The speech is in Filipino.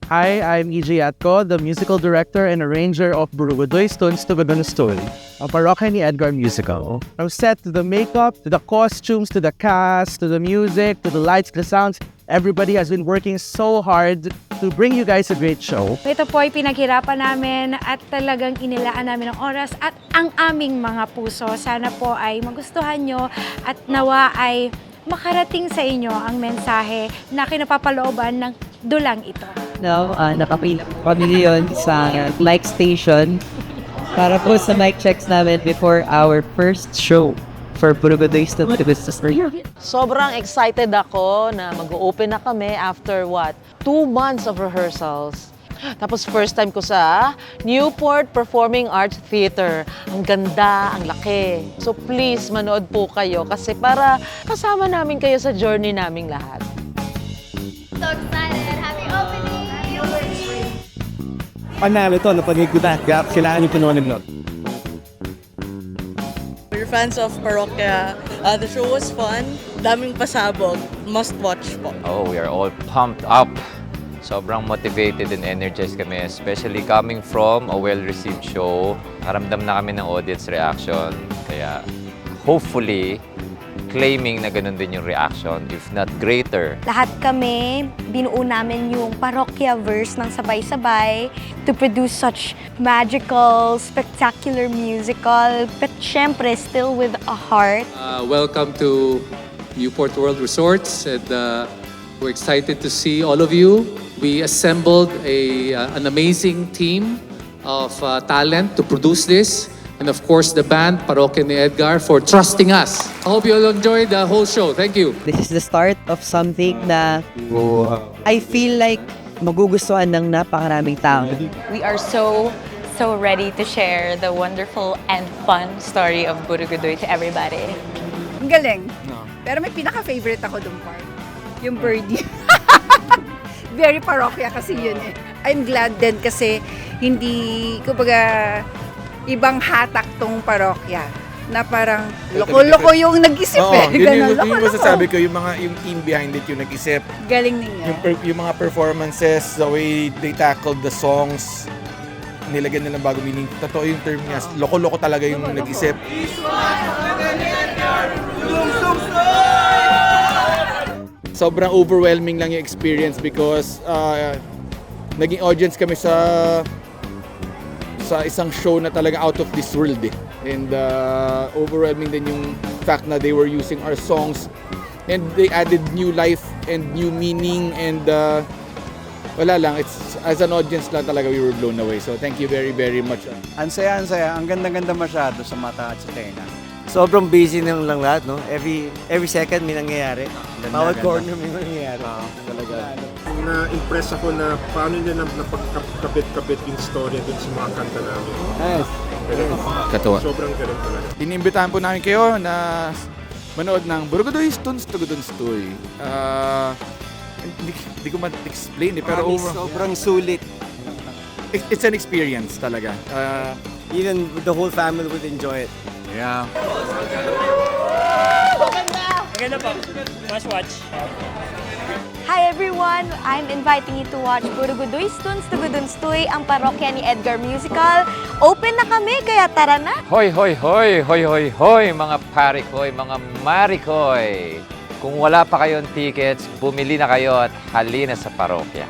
Hi, I'm EJ Atco, the musical director and arranger of Burugudoy Stones to Story, a parokya ni Edgar musical. From set to the makeup, to the costumes, to the cast, to the music, to the lights, the sounds, everybody has been working so hard to bring you guys a great show. Ito po ay pinaghirapan namin at talagang inilaan namin ng oras at ang aming mga puso. Sana po ay magustuhan nyo at nawa ay makarating sa inyo ang mensahe na kinapapalooban ng dulang ito. No, nakapila po kami yun sa mic station para po sa mic checks namin before our first show for Burugudoy Story. Sobrang excited ako na mag-open na kami after 2 months of rehearsals. Tapos first time ko sa Newport Performing Arts Theater. Ang ganda, ang laki. So please, manood po kayo kasi para kasama namin kayo sa journey naming lahat. So excited! Happy opening! Panalo to, napagig ko na. Kailangan yung panoorin nun. We're fans of Parokya. The show was fun. Daming pasabog. Must watch po. Oh, we are all pumped up. Sobrang motivated and energized kami, especially coming from a well-received show. Naramdam na kami ng audience reaction. Kaya hopefully, claiming na ganun din yung reaction, if not greater. Lahat kami, binuo namin yung parokya verse ng sabay-sabay to produce such magical, spectacular musical, but syempre still with a heart. Welcome to Newport World Resorts, and we're excited to see all of you. We assembled an amazing team of talent to produce this. And of course, the band, Parokya ni Edgar, for trusting us. I hope you all enjoyed the whole show. Thank you. This is the start of something na I feel like magugustuhan ng napakaraming tao. We are so ready to share the wonderful and fun story of Burugudoy to everybody. Ang galing. Pero may pinaka-favorite ako dun part. Yung birdie. Very parokya kasi yun eh. I'm glad din kasi hindi, kumbaga, ibang hatak tong parokya na parang loko-loko yung nag-isip eh. Yun yung masasabi ko, yung team behind it yung nag-isip. Galing ninyo. Yung mga performances, the way they tackled the songs, nilagyan nila bago meaning. Totoo yung term niya, loko-loko talaga yung nag-isip. Sobrang overwhelming lang yung experience because naging audience kami sa isang show na talaga out of this world eh. And overwhelming din yung fact na they were using our songs and they added new life and new meaning and wala lang, it's as an audience lang talaga we were blown away. So thank you very very much. Ang saya, ang ganda-ganda masyado sa mata at sa tenga. Sobrang busy na lang lahat, no? Every second may nangyayari. Bawat corner may nangyayari. Talaga. Na-impress ako na paano nila napagkabit-kabit yung story dun sa mga kanta namin. Yes. Katuwa. Sobrang galing talaga. Inimbitahan po namin kayo na manood ng Burugudoy Stones to Story. Hindi ko ma-explain eh, pero sobrang sulit. It's an experience talaga. Even the whole family would enjoy it. Yeah. Maganda po. Watch. Hi everyone! I'm inviting you to watch Burugudoy Stones to Story, ang parokya ni Edgar musical. Open na kami, kaya tara na! Hoy, hoy, hoy, hoy, hoy, hoy, mga parikoy, mga marikoy. Kung wala pa kayong tickets, bumili na kayo at halina sa parokya.